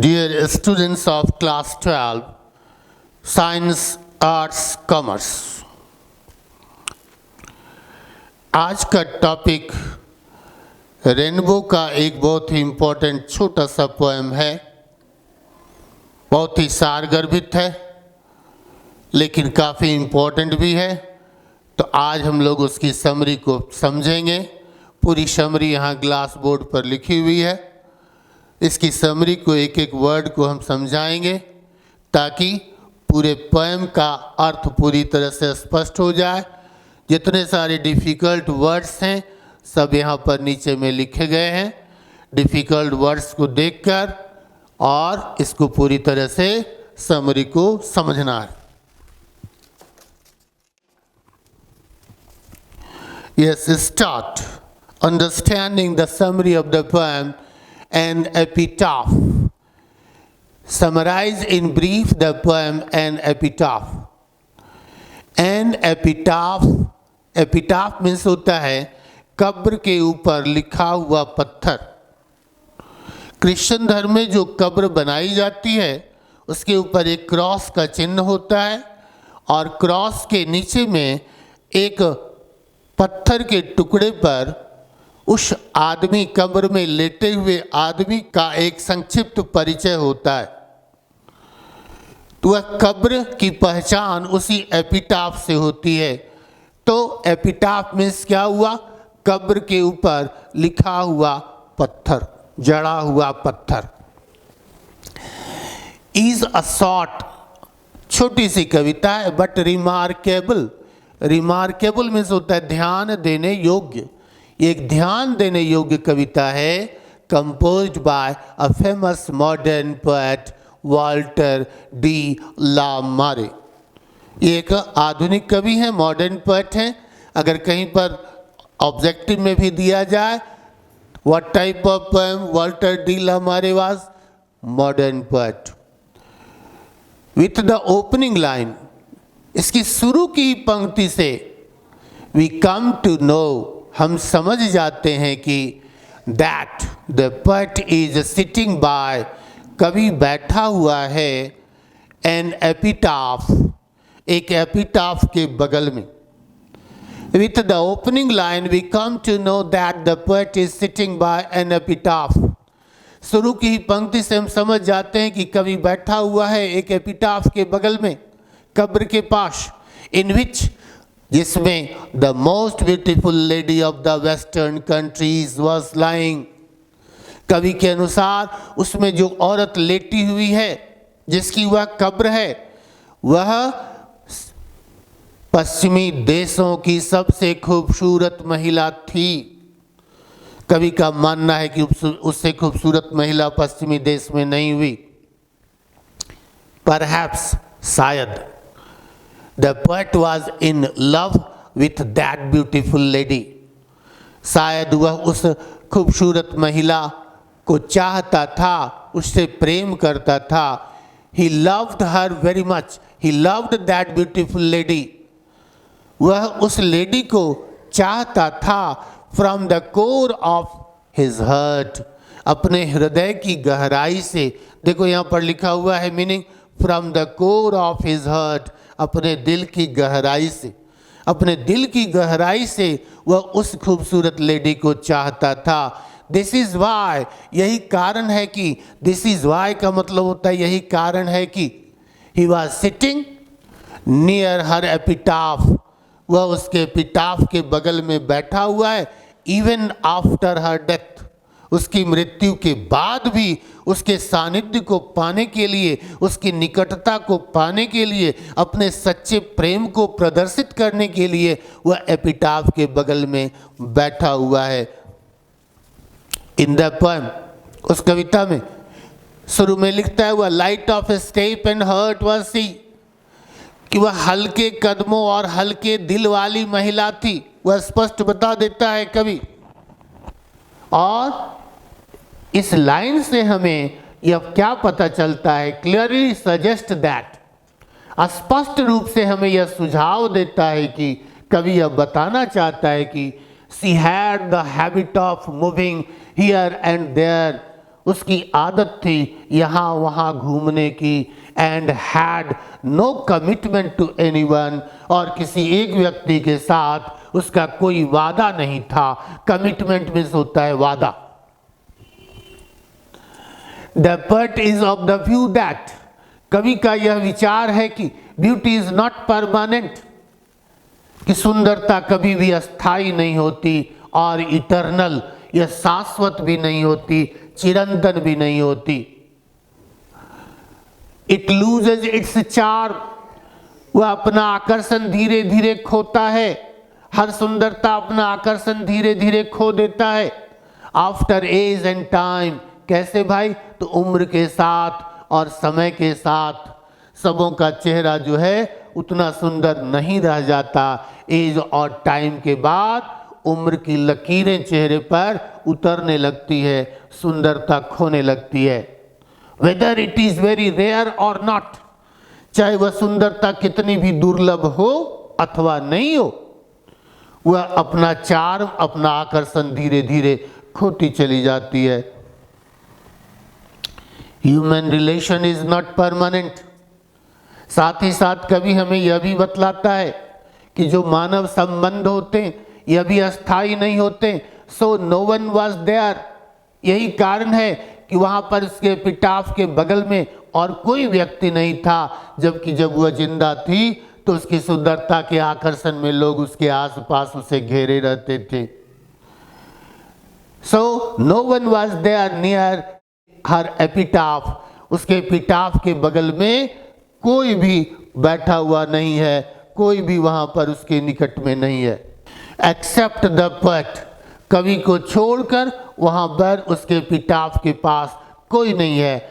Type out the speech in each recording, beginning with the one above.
Dear students of class 12, Science, Arts, Commerce, आज का topic rainbow का एक बहुत ही इम्पोर्टेंट छोटा सा पोएम है। बहुत ही सारगर्भित है लेकिन काफ़ी इम्पोर्टेंट भी है। तो आज हम लोग उसकी समरी को समझेंगे। पूरी समरी यहाँ ग्लास बोर्ड पर लिखी हुई है। इसकी समरी को एक एक वर्ड को हम समझाएंगे ताकि पूरे पोएम का अर्थ पूरी तरह से स्पष्ट हो जाए। जितने सारे डिफ़िकल्ट वर्ड्स हैं सब यहाँ पर नीचे में लिखे गए हैं। डिफ़िकल्ट वर्ड्स को देखकर और इसको पूरी तरह से समरी को समझना है। Yes, start understanding the summary of the poem and epitaph. Summarize in brief the poem and epitaph. And epitaph, epitaph means होता है कब्र के ऊपर लिखा हुआ पत्थर। क्रिश्चियन धर्म में जो कब्र बनाई जाती है उसके ऊपर एक क्रॉस का चिन्ह होता है और क्रॉस के नीचे में एक पत्थर के टुकड़े पर उस आदमी, कब्र में लेटे हुए आदमी का एक संक्षिप्त परिचय होता है। तो वह कब्र की पहचान उसी एपिटाफ से होती है। तो एपिटाफ मीन्स क्या हुआ? कब्र के ऊपर लिखा हुआ पत्थर, जड़ा हुआ पत्थर। इज अ शॉर्ट, छोटी सी कविता है बट रिमार्केबल। रिमार्केबल मीन्स होता है ध्यान देने योग्य। एक ध्यान देने योग्य कविता है। Composed by a famous modern poet Walter de la Mare. ये एक आधुनिक कवि हैं, मॉडर्न पोएट हैं। अगर कहीं पर ऑब्जेक्टिव में भी दिया जाए what type of poem Walter de la Mare was? Modern poet. With the opening line, इसकी शुरू की पंक्ति से वी कम टू नो, हम समझ जाते हैं कि that the poet is sitting bye, कवि बैठा हुआ है, एन एपिटाफ, एक एपिटाफ के बगल में। With the opening line we come to know that the poet is sitting by an epitaph. शुरू की पंक्ति से हम समझ जाते हैं कि कवि बैठा हुआ है एक एपिटाफ के बगल में, कब्र के पास। इन विच, जिसमें the most beautiful lady of the western countries was lying. कवि के अनुसार उसमें जो औरत लेटी हुई है जिसकी वह कब्र है वह पश्चिमी देशों की सबसे खूबसूरत महिला थी। कवि का मानना है कि उससे खूबसूरत महिला पश्चिमी देश में नहीं हुई। परहैप्स, शायद, the poet was in love with that beautiful lady. शायद वह उस खूबसूरत महिला को चाहता था, उससे प्रेम करता था। He loved her very much. He loved that beautiful lady. वह उस लेडी को चाहता था from the core of his heart, अपने हृदय की गहराई से। देखो यहाँ पर लिखा हुआ है meaning from the core of his heart, अपने दिल की गहराई से। अपने दिल की गहराई से वह उस खूबसूरत लेडी को चाहता था। दिस इज वाई, यही कारण है कि, दिस इज वाई का मतलब होता है यही कारण है कि, he was sitting near her epitaph, वह उसके एपिटाफ के बगल में बैठा हुआ है। इवन आफ्टर हर डेथ, उसकी मृत्यु के बाद भी उसके सानिध्य को पाने के लिए, उसकी निकटता को पाने के लिए, अपने सच्चे प्रेम को प्रदर्शित करने के लिए वह एपिटाफ के बगल में बैठा हुआ है। इन द पोएम, उस कविता में शुरू में लिखता है वह light of step and heart was she, कि वह हल्के कदमों और हल्के दिल वाली महिला थी। वह स्पष्ट बता देता है कवि। और इस लाइन से हमें यह क्या पता चलता है? क्लियरली सजेस्ट दैट, स्पष्ट रूप से हमें यह सुझाव देता है कि कवि यह बताना चाहता है कि she had the habit of moving here and there, उसकी आदत थी यहाँ वहाँ घूमने की, and had no commitment to anyone, और किसी एक व्यक्ति के साथ उसका कोई वादा नहीं था। कमिटमेंट मीन्स होता है वादा। The poet is of the view that, कवि का यह विचार है कि ब्यूटी इज नॉट परमानेंट, कि सुंदरता कभी भी अस्थाई नहीं होती, और इटर्नल, यह शाश्वत भी नहीं होती, चिरंतन भी नहीं होती। इट लूजेज इट्स चार्म, वह अपना आकर्षण धीरे धीरे खोता है। हर सुंदरता अपना आकर्षण धीरे धीरे खो देता है। आफ्टर एज एंड टाइम, कैसे भाई? तो उम्र के साथ और समय के साथ सबों का चेहरा जो है उतना सुंदर नहीं रह जाता। एज और टाइम के बाद उम्र की लकीरें चेहरे पर उतरने लगती है, सुंदरता खोने लगती है। Whether it is very rare और नॉट, चाहे वह सुंदरता कितनी भी दुर्लभ हो अथवा नहीं हो, वह अपना चार्म, अपना आकर्षण धीरे धीरे खोती चली जाती है। Human relation is not permanent, साथ ही साथ कभी हमें यह भी बतलाता है कि जो मानव संबंध होते हैं यह भी अस्थाई नहीं होते। So no one was there, यही कारण है कि वहां पर उसके एपिटाफ के बगल में और कोई व्यक्ति नहीं था, जबकि जब वह जिंदा थी तो उसकी सुंदरता के आकर्षण में लोग उसके आसपास उसे घेरे रहते थे। So no one was there near her epitaph, उसके एपिटाफ के बगल में कोई भी बैठा हुआ नहीं है, कोई भी वहां पर उसके निकट में नहीं है। एक्सेप्ट द पोएट, कवि को छोड़कर वहां पर उसके एपिटाफ के पास कोई नहीं है।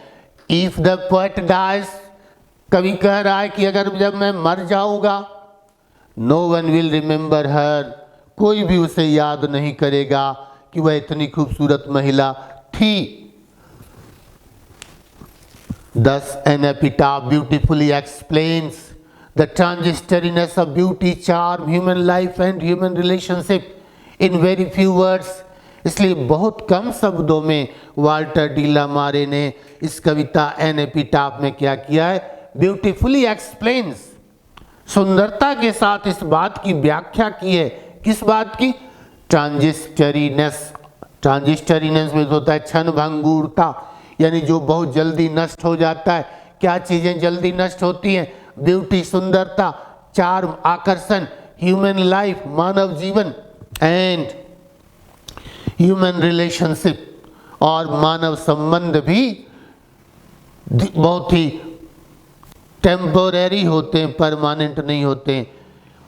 इफ द पोएट डाइज, कवि कह रहा है कि अगर जब मैं मर जाऊंगा, नो वन विल रिमेंबर हर, कोई भी उसे याद नहीं करेगा कि वह इतनी खूबसूरत महिला थी। Thus an epitaph beautifully explains the transitoriness of beauty, charm, human life and human relationship in very few words। इसलिए बहुत कम शब्दों में वाल्टर डी ला मारे ने इस कविता एन एपिटाफ में क्या किया है? ब्यूटीफुली एक्सप्लेन्स, सुंदरता के साथ इस बात की व्याख्या की है। किस बात की? ट्रांजिस्टरीनेस, ट्रांजिस्टरीनेस में होता है क्षण भंगुरता, यानी जो बहुत जल्दी नष्ट हो जाता है। क्या चीजें जल्दी नष्ट होती हैं? ब्यूटी, सुंदरता, चार्म, आकर्षण, ह्यूमन लाइफ, मानव जीवन, एंड ह्यूमन रिलेशनशिप, और मानव संबंध भी बहुत ही टेम्पोरेरी होते हैं, परमानेंट नहीं होते हैं।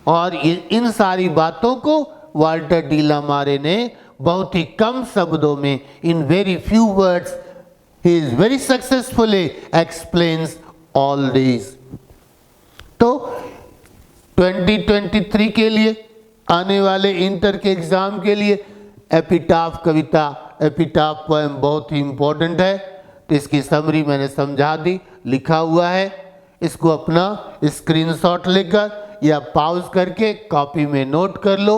और इन सारी बातों को वाल्टर डी ला मारे ने बहुत ही कम शब्दों में, in very few words, he is very successfully explains all these। तो 2023 के लिए आने वाले इंटर के एग्जाम के लिए एपिटाफ कविता, एपिटाफ पोएम बहुत ही इंपॉर्टेंट है। तो इसकी समरी मैंने समझा दी, लिखा हुआ है। इसको अपना स्क्रीनशॉट लेकर या पॉज करके कॉपी में नोट कर लो,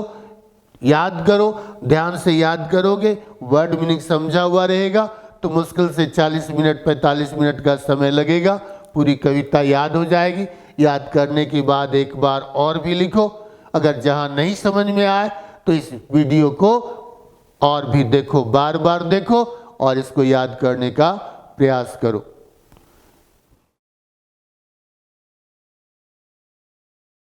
याद करो। ध्यान से याद करोगे, वर्ड मीनिंग समझा हुआ रहेगा तो मुश्किल से 40 मिनट 45 मिनट का समय लगेगा, पूरी कविता याद हो जाएगी। याद करने के बाद एक बार और भी लिखो। अगर जहां नहीं समझ में आए तो इस वीडियो को और भी देखो, बार बार देखो और इसको याद करने का प्रयास करो।